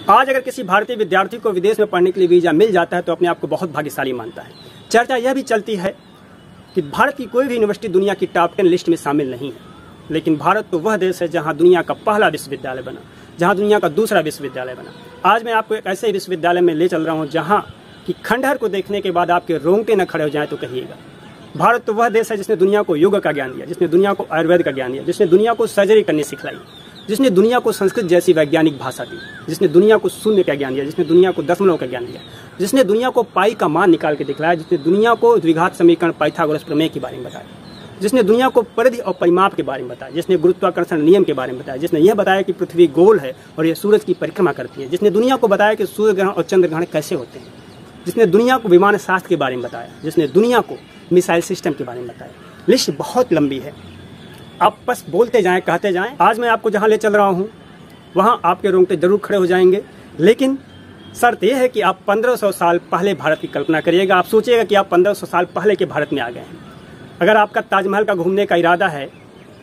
आज अगर किसी भारतीय विद्यार्थी को विदेश में पढ़ने के लिए वीज़ा मिल जाता है तो अपने आप को बहुत भाग्यशाली मानता है। चर्चा यह भी चलती है कि भारत की कोई भी यूनिवर्सिटी दुनिया की टॉप 10 लिस्ट में शामिल नहीं है, लेकिन भारत तो वह देश है जहां दुनिया का पहला विश्वविद्यालय बना, जहां दुनिया का दूसरा विश्वविद्यालय बना। आज मैं आपको एक ऐसे विश्वविद्यालय में ले चल रहा हूं जहां कि खंडहर को देखने के बाद आपके रोंगटे न खड़े हो जाएं तो कहिएगा। भारत तो वह देश है जिसने दुनिया को योग का ज्ञान दिया, जिसने दुनिया को आयुर्वेद का ज्ञान दिया, जिसने दुनिया को सर्जरी करनी सिखलाई, जिसने दुनिया को संस्कृत जैसी वैज्ञानिक भाषा दी, जिसने दुनिया को शून्य का ज्ञान दिया, जिसने दुनिया को दशमलव का ज्ञान दिया, जिसने दुनिया को पाई का मान निकाल के दिखलाया, जिसने दुनिया को द्विघात समीकरण पाइथागोरस प्रमेय के बारे में बताया, जिसने दुनिया को परिधि और परिमाप के बारे में बताया, जिसने गुरुत्वाकर्षण नियम के बारे में बताया, जिसने यह बताया कि पृथ्वी गोल है और यह सूरज की परिक्रमा करती है, जिसने दुनिया को बताया कि सूर्य ग्रहण और चंद्र ग्रहण कैसे होते हैं, जिसने दुनिया को विमान शास्त्र के बारे में बताया, जिसने दुनिया को मिसाइल सिस्टम के बारे में बताया। लिस्ट बहुत लंबी है, आप बस बोलते जाएं, कहते जाएं। आज मैं आपको जहां ले चल रहा हूं वहां आपके रोंगटे जरूर खड़े हो जाएंगे, लेकिन शर्त यह है कि आप 1500 साल पहले भारत की कल्पना करिएगा। आप सोचिएगा कि आप 1500 साल पहले के भारत में आ गए हैं। अगर आपका ताजमहल का घूमने का इरादा है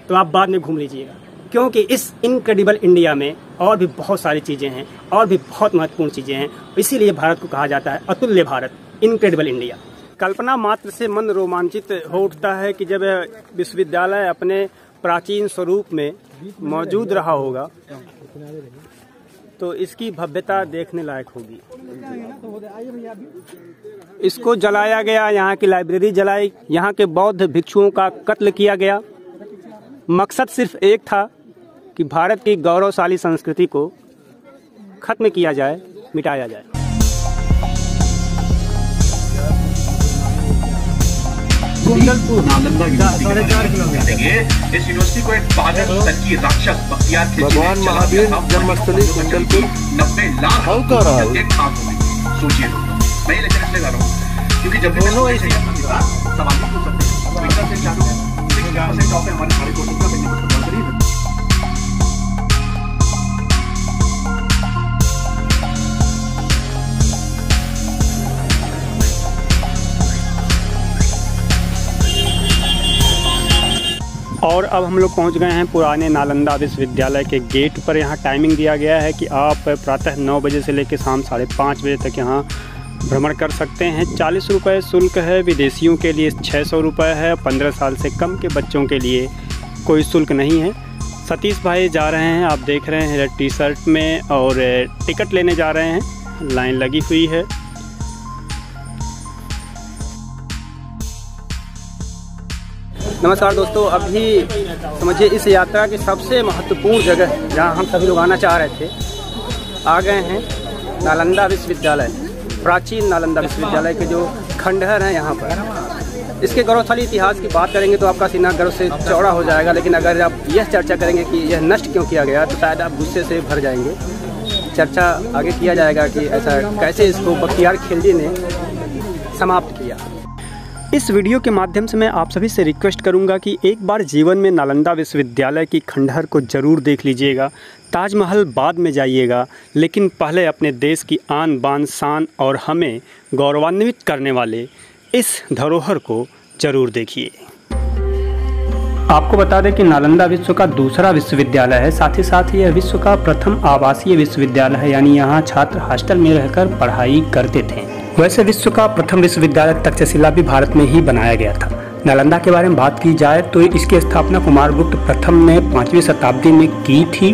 तो आप बाद में घूम लीजिएगा, क्योंकि इस इनक्रेडिबल इंडिया में और भी बहुत सारी चीज़ें हैं और भी बहुत महत्वपूर्ण चीज़ें हैं। इसीलिए भारत को कहा जाता है अतुल्य भारत, इनक्रेडिबल इंडिया। कल्पना मात्र से मन रोमांचित हो उठता है कि जब विश्वविद्यालय अपने प्राचीन स्वरूप में मौजूद रहा होगा तो इसकी भव्यता देखने लायक होगी। इसको जलाया गया, यहाँ की लाइब्रेरी जलाई, यहाँ के बौद्ध भिक्षुओं का कत्ल किया गया। मकसद सिर्फ एक था कि भारत की गौरवशाली संस्कृति को खत्म किया जाए, मिटाया जाए। नालंदा यूनिवर्सिटी इस यूनिवर्सिटी को एक पागल तर्की राक्षस बख्तियार खिलजी भगवान महावीर जन्मस्थली कुंडलपुर 90 लाख सोचिए। मैं ये लेक्चर इसलिए कर रहा हूँ क्योंकि जब भी सवाल नहीं पूछ सकते हमारे सारे कोर्सेज का और अब हम लोग पहुंच गए हैं पुराने नालंदा विश्वविद्यालय के गेट पर। यहाँ टाइमिंग दिया गया है कि आप प्रातः 9 बजे से लेकर शाम 5:30 बजे तक यहाँ भ्रमण कर सकते हैं। 40 रुपये शुल्क है, विदेशियों के लिए 600 रुपये है, 15 साल से कम के बच्चों के लिए कोई शुल्क नहीं है। सतीश भाई जा रहे हैं, आप देख रहे हैं टी शर्ट में, और टिकट लेने जा रहे हैं। लाइन लगी हुई है। नमस्कार दोस्तों, अभी समझिए इस यात्रा की सबसे महत्वपूर्ण जगह जहां हम सभी लोग आना चाह रहे थे, आ गए हैं नालंदा विश्वविद्यालय। प्राचीन नालंदा विश्वविद्यालय के जो खंडहर हैं यहाँ पर, इसके गौरवशाली इतिहास की बात करेंगे तो आपका सीना गर्व से चौड़ा हो जाएगा। लेकिन अगर आप यह चर्चा करेंगे कि यह नष्ट क्यों किया गया तो शायद आप गुस्से से भर जाएंगे। चर्चा आगे किया जाएगा कि ऐसा कैसे इसको बख्तियार खिलजी ने समाप्त किया। इस वीडियो के माध्यम से मैं आप सभी से रिक्वेस्ट करूंगा कि एक बार जीवन में नालंदा विश्वविद्यालय की खंडहर को ज़रूर देख लीजिएगा। ताजमहल बाद में जाइएगा, लेकिन पहले अपने देश की आन बान शान और हमें गौरवान्वित करने वाले इस धरोहर को ज़रूर देखिए। आपको बता दें कि नालंदा विश्व का दूसरा विश्वविद्यालय है, साथ ही साथ यह विश्व का प्रथम आवासीय विश्वविद्यालय है, यानी यहाँ छात्र हॉस्टल में रहकर पढ़ाई करते थे। वैसे विश्व का प्रथम विश्वविद्यालय तक्षशिला भी भारत में ही बनाया गया था। नालंदा के बारे में बात की जाए तो इसकी स्थापना कुमारगुप्त प्रथम ने 5वीं शताब्दी में की थी।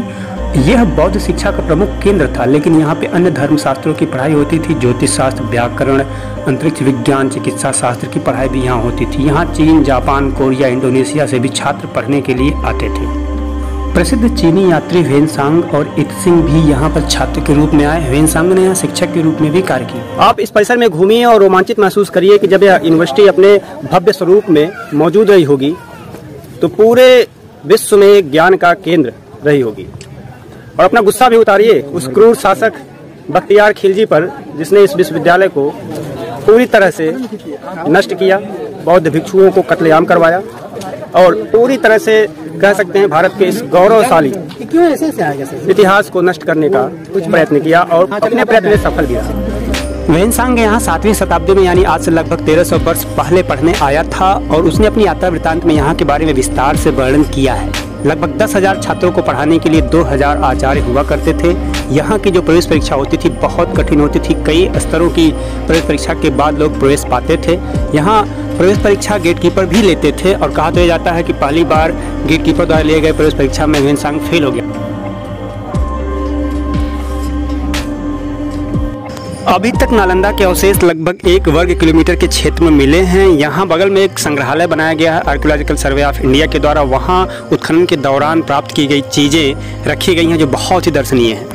यह बौद्ध शिक्षा का प्रमुख केंद्र था, लेकिन यहाँ पे अन्य धर्मशास्त्रों की पढ़ाई होती थी। ज्योतिष शास्त्र, व्याकरण, अंतरिक्ष विज्ञान, चिकित्सा शास्त्र की पढ़ाई भी यहाँ होती थी। यहाँ चीन, जापान, कोरिया, इंडोनेशिया से भी छात्र पढ़ने के लिए आते थे। प्रसिद्ध चीनी यात्री ह्वेनसांग और इत्सिंग भी यहाँ पर छात्र के रूप में आए। ह्वेनसांग ने यहाँ शिक्षक के रूप में भी कार्य किया। आप इस परिसर में घूमिए और रोमांचित महसूस करिए कि जब यह यूनिवर्सिटी अपने भव्य स्वरूप में मौजूद रही होगी तो पूरे विश्व में ज्ञान का केंद्र रही होगी। और अपना गुस्सा भी उतारिए उस क्रूर शासक बख्तियार खिलजी पर, जिसने इस विश्वविद्यालय को पूरी तरह से नष्ट किया, बौद्ध भिक्षुओं को कत्लेआम करवाया और पूरी तरह से कह सकते हैं भारत के इस गौरवशाली इतिहास को नष्ट करने का कुछ प्रयत्न किया और अपने प्रयत्न में सफल भी रहा। ह्वेनसांग यहाँ 7वीं शताब्दी में, यानी आज से लगभग 1300 वर्ष पहले पढ़ने आया था और उसने अपनी यात्रा वृत्तांत में यहाँ के बारे में विस्तार से वर्णन किया है। लगभग 10,000 छात्रों को पढ़ाने के लिए 2,000 आचार्य हुआ करते थे। यहाँ की जो प्रवेश परीक्षा होती थी बहुत कठिन होती थी। कई स्तरों की प्रवेश परीक्षा के बाद लोग प्रवेश पाते थे। यहाँ प्रवेश परीक्षा गेट कीपर भी लेते थे और कहा तो जाता है कि पहली बार गेट कीपर द्वारा लिए गए प्रवेश परीक्षा में ह्वेनसांग फेल हो गया। अभी तक नालंदा के अवशेष लगभग 1 वर्ग किलोमीटर के क्षेत्र में मिले हैं। यहाँ बगल में एक संग्रहालय बनाया गया है आर्कियोलॉजिकल सर्वे ऑफ इंडिया के द्वारा। वहाँ उत्खनन के दौरान प्राप्त की गई चीज़ें रखी गई हैं जो बहुत ही दर्शनीय हैं।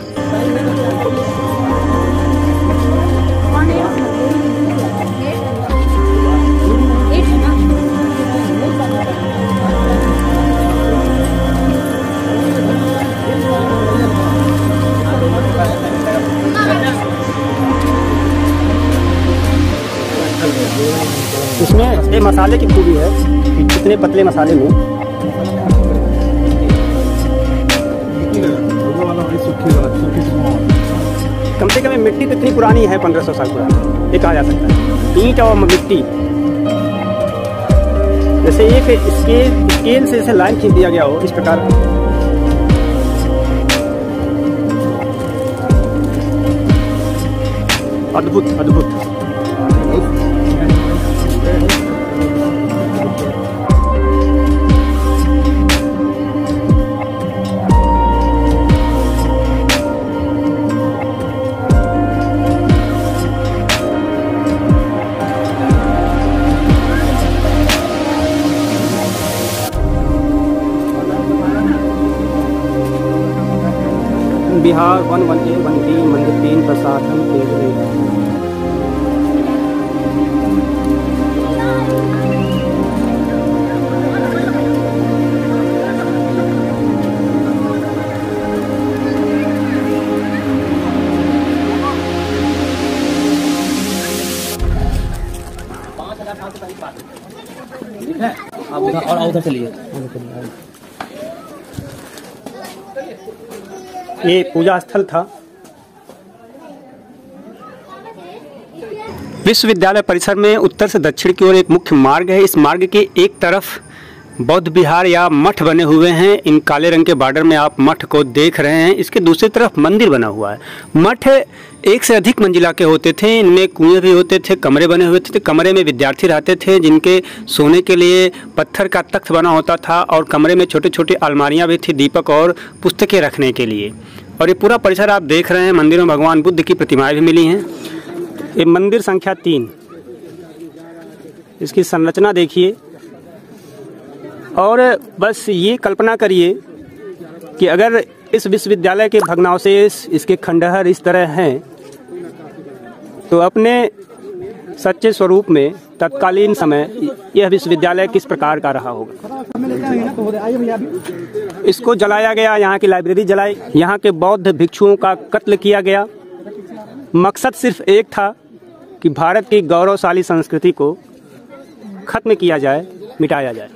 इसमें ये मसाले की खूबी है कि कितने पतले मसाले में कम से कम मिट्टी तो इतनी पुरानी है, 1500 साल पुरानी, ये कहा जा सकता है। ईंट और मिट्टी जैसे एक स्केल से इसे लाइन खींच दिया गया हो इस प्रकार। अद्भुत अद्भुत। बिहार 1-1A 1B मंदिर 3 प्रशासन केंद्र। और उधर चलिए। ये पूजा स्थल था। विश्वविद्यालय परिसर में उत्तर से दक्षिण की ओर एक मुख्य मार्ग है। इस मार्ग के एक तरफ बौद्ध विहार या मठ बने हुए हैं। इन काले रंग के बॉर्डर में आप मठ को देख रहे हैं। इसके दूसरी तरफ मंदिर बना हुआ है। मठ एक से अधिक मंजिला के होते थे। इनमें कुएं भी होते थे, कमरे बने हुए थे। कमरे में विद्यार्थी रहते थे जिनके सोने के लिए पत्थर का तख्त बना होता था और कमरे में छोटे छोटे अलमारियां भी थी दीपक और पुस्तकें रखने के लिए। और ये पूरा परिसर आप देख रहे हैं। मंदिर में भगवान बुद्ध की प्रतिमाएं भी मिली हैं। ये मंदिर संख्या 3, इसकी संरचना देखिए और बस ये कल्पना करिए कि अगर इस विश्वविद्यालय के भग्नावशेष, इसके खंडहर इस तरह हैं तो अपने सच्चे स्वरूप में तत्कालीन समय यह विश्वविद्यालय किस प्रकार का रहा होगा। इसको जलाया गया, यहाँ की लाइब्रेरी जलाई, यहाँ के बौद्ध भिक्षुओं का कत्ल किया गया। मकसद सिर्फ एक था कि भारत की गौरवशाली संस्कृति को खत्म किया जाए, मिटाया जाए।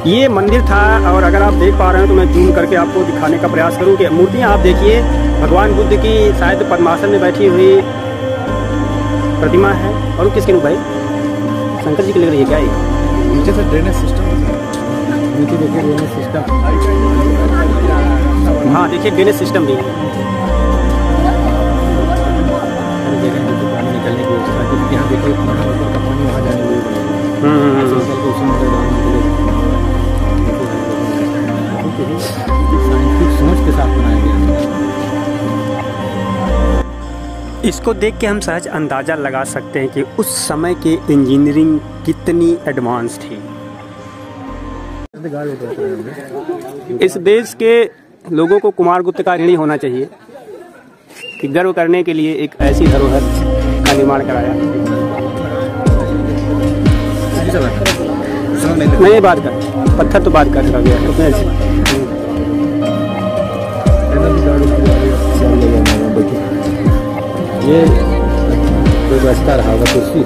ये मंदिर था और अगर आप देख पा रहे हैं तो मैं जूम करके आपको दिखाने का प्रयास करूं कि मूर्तियां आप देखिए। भगवान बुद्ध की शायद पद्मासन में बैठी हुई प्रतिमा है। और किसके रूप भाई? शंकर जी की लग रही है क्या? ये नीचे से ड्रेनेज सिस्टम, नीचे देखिए ड्रेनेज सिस्टम। हाँ देखिए ड्रेनेज सिस्टम भी है। पानी निकलने की व्यवस्था, क्योंकि यहाँ देखिए पानी वहाँ जाने सोच के साथ बनाया गया। इसको देख के हम सहज अंदाज़ा लगा सकते हैं कि उस समय के इंजीनियरिंग कितनी एडवांस थी। इस देश के लोगों को कुमारगुप्त का ऋणी होना चाहिए कि गर्व करने के लिए एक ऐसी धरोहर का निर्माण कराया। नहीं बात कर, पत्थर तो बात कर गया ये व्यवस्था रहा होगा कुर्सी।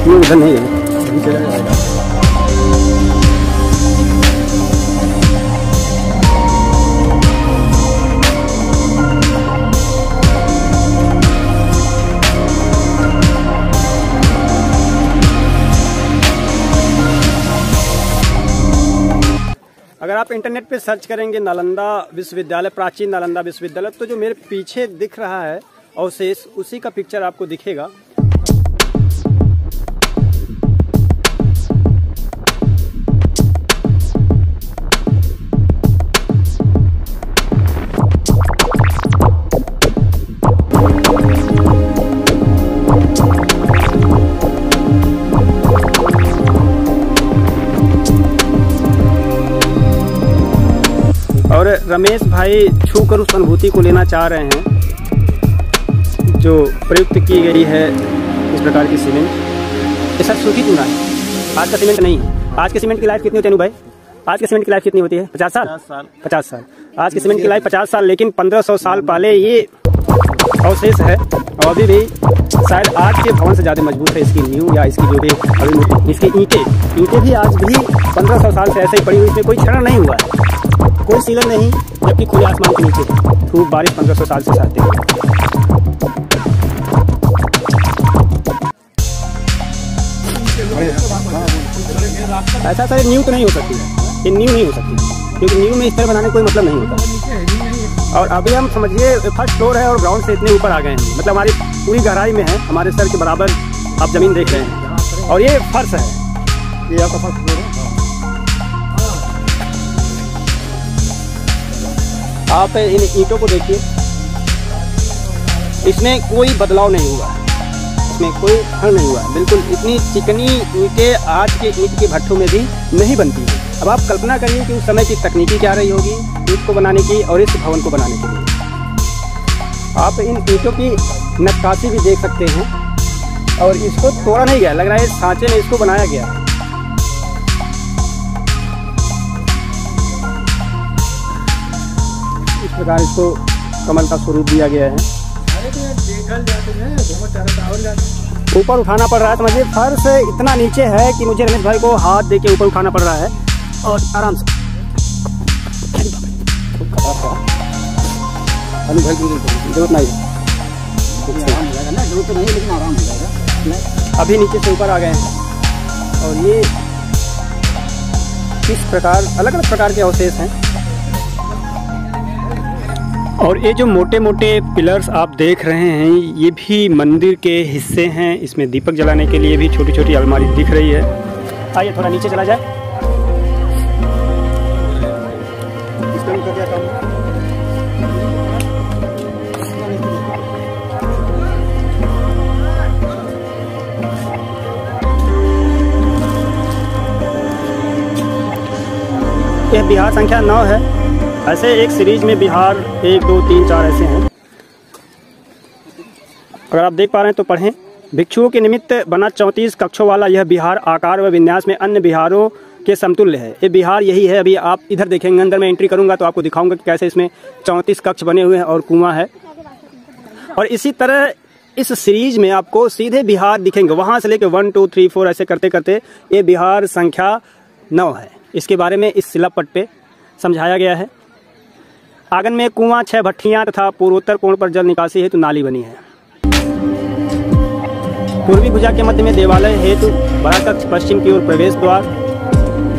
ये उधर नहीं है। अगर आप इंटरनेट पे सर्च करेंगे नालंदा विश्वविद्यालय, प्राचीन नालंदा विश्वविद्यालय, तो जो मेरे पीछे दिख रहा है अवशेष, उसी का पिक्चर आपको दिखेगा। और रमेश भाई छू कर उस अनुभूति को लेना चाह रहे हैं जो प्रयुक्त की गई है इस प्रकार की सीमेंट। ये सब सूखी चूना है, आज का सीमेंट नहीं है। आज के सीमेंट की लाइफ कितनी होती है भाई? आज के सीमेंट की लाइफ कितनी होती है? 50 साल। 50 साल। आज के सीमेंट की लाइफ 50 साल, लेकिन 1500 साल पहले ये अवशेष है और अभी भी शायद आज के भवन से ज़्यादा मजबूत है इसकी नींव या इसकी जो भी अभी इसकी ईंटें भी आज भी 1500 साल से ऐसे ही पड़ी हुई, इसमें कोई क्षरण नहीं हुआ है, कोई सीलन नहीं, जबकि खुले आसमान के नीचे खूब बारिश 1500 साल से सहते हैं। ऐसा सर न्यू तो नहीं हो सकती है, ये न्यू नहीं हो सकती, क्योंकि न्यू में इस तरह बनाने कोई मतलब नहीं होता। और अभी हम समझिए फर्स्ट फ्लोर है और ग्राउंड से इतने ऊपर आ गए हैं, मतलब हमारी पूरी गहराई में है, हमारे सर के बराबर आप ज़मीन देख रहे हैं। और ये फर्श है, ये आपका फर्स्ट फ्लोर है। आप इन ईंटों को देखिए, इसमें कोई बदलाव नहीं हुआ, इसमें कोई क्षरण नहीं हुआ, बिल्कुल इतनी चिकनी ईंटें आज के ईंट के भट्ठों में भी नहीं बनती है। अब आप कल्पना करिए कि उस समय की तकनीकी क्या रही होगी ईंट को बनाने की और इस भवन को बनाने के लिए। आप इन ईंटों की नक्काशी भी देख सकते हैं, और इसको तोड़ा नहीं गया, लग रहा है इस सांचे में इसको बनाया गया है। इस प्रकार इसको कमल का स्वरूप दिया गया है। ऊपर उठाना पड़ रहा है, समझिए फर्श इतना नीचे है कि मुझे रमेश भाई को हाथ दे के ऊपर उठाना पड़ रहा है, और आराम से जरूरत नहीं है, अभी नीचे से ऊपर आ गए हैं। और ये किस प्रकार अलग अलग प्रकार के अवशेष हैं। और ये जो मोटे मोटे पिलर्स आप देख रहे हैं, ये भी मंदिर के हिस्से हैं। इसमें दीपक जलाने के लिए भी छोटी छोटी अलमारी दिख रही है। आइए थोड़ा नीचे चला जाए। यह बिहार संख्या 9 है। ऐसे एक सीरीज में बिहार 1, 2, 3, 4 ऐसे हैं। अगर आप देख पा रहे हैं तो पढ़ें। भिक्षुओं के निमित्त बना 34 कक्षों वाला यह बिहार आकार व विन्यास में अन्य बिहारों के समतुल्य है। ये बिहार यही है। अभी आप इधर देखेंगे, अंदर मैं एंट्री करूंगा तो आपको दिखाऊंगा कि कैसे इसमें 34 कक्ष बने हुए हैं और कुआं है। और इसी तरह इस सीरीज में आपको सीधे बिहार दिखेंगे, वहां से लेकर 1, 2, 3, 4 ऐसे करते करते ये बिहार संख्या 9 है। इसके बारे में इस शिलापट पे समझाया गया है। आंगन में कुआं, 6 भट्ठियां तथा पूर्वोत्तर कोण पर जल निकासी हेतु नाली बनी है। पूर्वी भुजा के मध्य में देवालय हेतु बड़ा कक्ष, पश्चिम की ओर प्रवेश द्वार,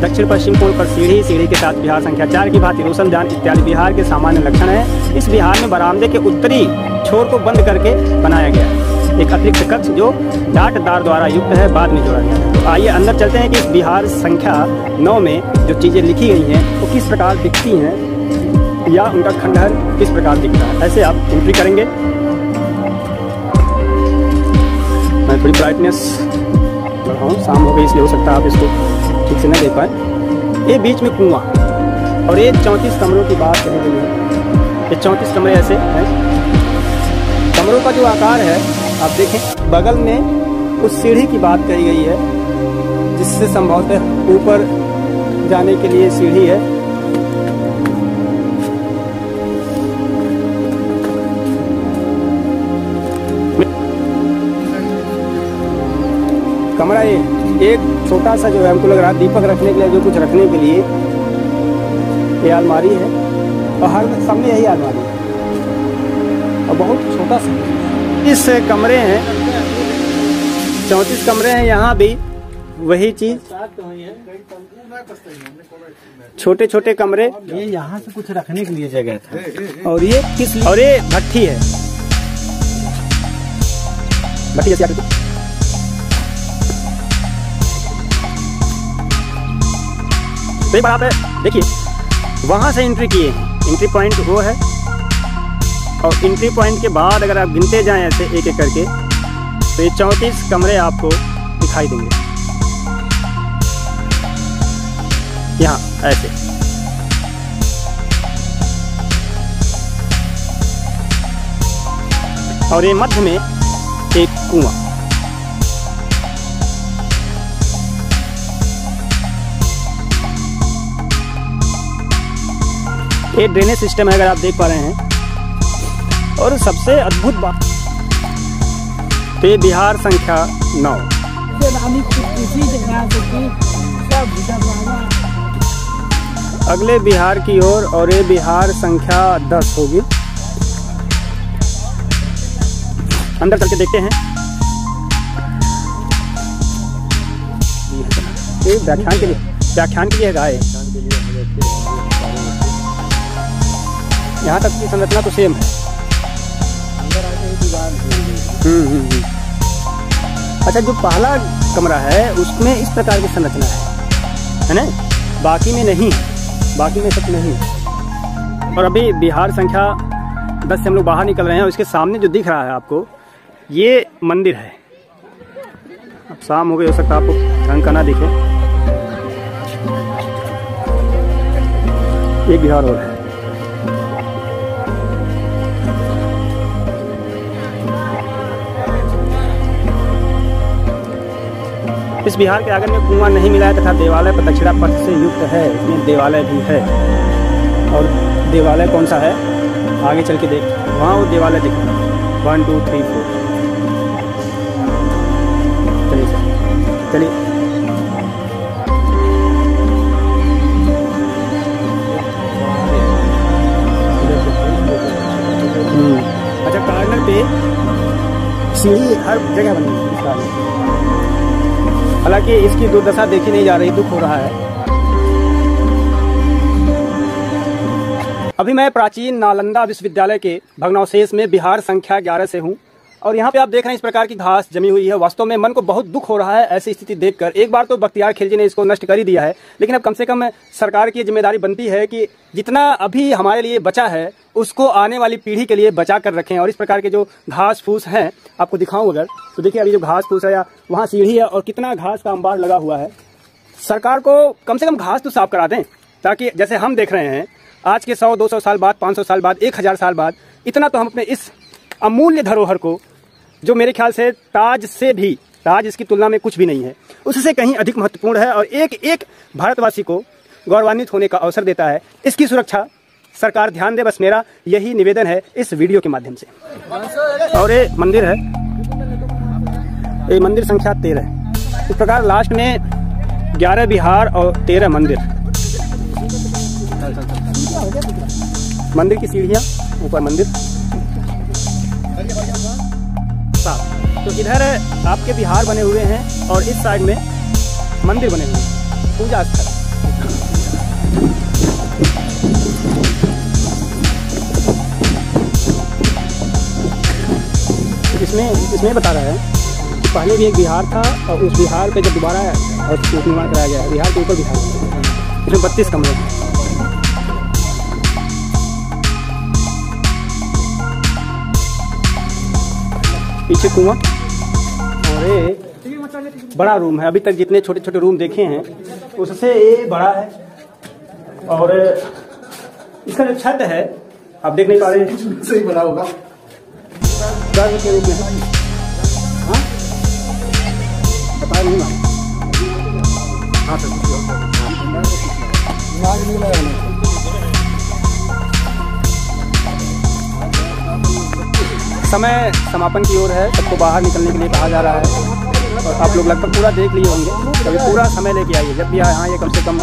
दक्षिण पश्चिम कोण पर सीढ़ी के साथ बिहार संख्या 4 की भांति रोशनदान इत्यादि बिहार के सामान्य लक्षण है। इस बिहार में बरामदे के उत्तरी छोर को बंद करके बनाया गया है। एक अतिरिक्त कक्ष जो डाटदार द्वारा युक्त है, बाद में जोड़ा गया। तो आइए अंदर चलते हैं कि इस बिहार संख्या 9 में जो चीज़ें लिखी गई हैं वो किस प्रकार दिखती हैं, या उनका खंडहर किस प्रकार दिखता है। ऐसे आप एंट्री करेंगे। मैं थोड़ी ब्राइटनेस बढ़ाऊँ, शाम हो गई इसलिए हो सकता है आप इसको ठीक से न देख पाए। ये बीच में कुआं, और ये 34 कमरों की बात कही गई है। ये 34 कमरे ऐसे हैं। कमरों का जो आकार है आप देखें, बगल में उस सीढ़ी की बात कही गई है, जिससे संभवतः ऊपर जाने के लिए सीढ़ी है। कमरा एक छोटा सा जो है हमको लग रहा है दीपक रखने के लिए, जो कुछ रखने के लिए ये अलमारी है और हर सामने यही अलमारी है और बहुत छोटा सा इस कमरे हैं। 34 कमरे हैं, यहाँ भी वही चीज, छोटे छोटे कमरे। ये यहाँ से कुछ रखने के लिए जगह था। और ये भट्ठी है, भट्ठी जैसी आकृति। तो एक बार आप देखिए, वहां से एंट्री किए हैं, एंट्री पॉइंट वो है, और एंट्री पॉइंट के बाद अगर आप गिनते जाएं ऐसे एक एक करके तो ये 34 कमरे आपको दिखाई देंगे यहाँ ऐसे। और ये मध्य में एक कुआं। ये ड्रेनेज सिस्टम है, अगर आप देख पा रहे हैं। और सबसे अद्भुत बात, तो ये बिहार संख्या 9। अगले बिहार की ओर, और ये बिहार संख्या 10 होगी। अंदर चल के देखते हैं। ये व्याख्यान के लिए गाय। यहाँ तक की संरचना तो सेम है। अच्छा, जो पहला कमरा है उसमें इस प्रकार की संरचना है ना, बाकी में नहीं, बाकी में सब नहीं। और अभी बिहार संख्या 10 से हम लोग बाहर निकल रहे हैं और इसके सामने जो दिख रहा है आपको, ये मंदिर है। अब शाम हो गई, हो सकता है आपको ढंग का ना दिखे। एक बिहार और है। इस बिहार के आंगन में कुआं नहीं मिला है तथा देवालय प्रदक्षिणा पथ से युक्त है। इसमें देवालय भी है। और देवालय कौन सा है आगे चल के देख, वहाँ वो देवालय दिख रहा है। 1 2 3 4। चलिए चलिए। अच्छा, कार्नर पे सीढ़ी हर जगह बनी है। हालांकि इसकी दुर्दशा देखी नहीं जा रही, दुख हो रहा है। अभी मैं प्राचीन नालंदा विश्वविद्यालय के भग्नावशेष में बिहार संख्या 11 से हूं, और यहाँ पे आप देख रहे हैं इस प्रकार की घास जमी हुई है। वास्तव में मन को बहुत दुख हो रहा है ऐसी स्थिति देखकर। एक बार तो बख्तियार खिलजी ने इसको नष्ट कर ही दिया है, लेकिन अब कम से कम सरकार की जिम्मेदारी बनती है कि जितना अभी हमारे लिए बचा है उसको आने वाली पीढ़ी के लिए बचा कर रखें। और इस प्रकार के जो घास फूस हैं, आपको दिखाऊं अगर तो देखिए, अभी जो घास फूस है, या वहाँ सीढ़ी है और कितना घास का अंबार लगा हुआ है। सरकार को कम से कम घास तो साफ करा दें, ताकि जैसे हम देख रहे हैं आज के 100-200 साल बाद, 500 साल बाद, 1000 साल बाद, इतना तो हम अपने इस अमूल्य धरोहर को, जो मेरे ख्याल से ताज से भी, ताज इसकी तुलना में कुछ भी नहीं है, उससे कहीं अधिक महत्वपूर्ण है और एक एक भारतवासी को गौरवान्वित होने का अवसर देता है, इसकी सुरक्षा सरकार ध्यान दे। बस मेरा यही निवेदन है इस वीडियो के माध्यम से। और ये मंदिर है, ये मंदिर संख्या 13। इस प्रकार लास्ट में 11 बिहार और 13 मंदिर। मंदिर की सीढ़ियाँ, ऊपर मंदिर। तो इधर आपके बिहार बने हुए हैं और इस साइड में मंदिर बने हुए हैं, पूजा स्थल। इसमें बता रहा है कि पहले भी एक बिहार था और उस बिहार पे जब दोबारा और निर्माण कराया गया, बिहार के ऊपर बिहार, इसमें 32 कमरे हैं। पीछे कुआं और एक बड़ा रूम है। अभी तक जितने छोटे छोटे रूम देखे हैं उससे ये बड़ा है। और इसका जो छत है आप देख नहीं पा रहे हैं, सही बना होगा गर्भ के रूप में। हाँ, बता नहीं मालूम। हाँ सर, समय समापन की ओर है, सबको बाहर निकलने के लिए कहा जा रहा है। और आप लोग लगभग पूरा देख लिए होंगे। कभी पूरा समय लेके आइए, जब भी यहाँ ये कम से कम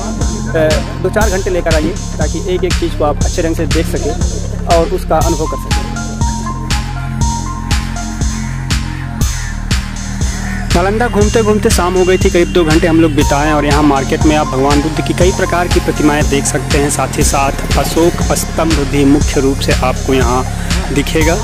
2-4 घंटे लेकर आइए, ताकि एक एक चीज़ को आप अच्छे ढंग से देख सकें और उसका अनुभव कर सकें। नालंदा घूमते घूमते शाम हो गई थी, करीब 2 घंटे हम लोग बिताएं और यहाँ मार्केट में आप भगवान बुद्ध की कई प्रकार की प्रतिमाएं देख सकते हैं। साथ ही साथ अशोक स्तंभ भी मुख्य रूप से आपको यहाँ दिखेगा।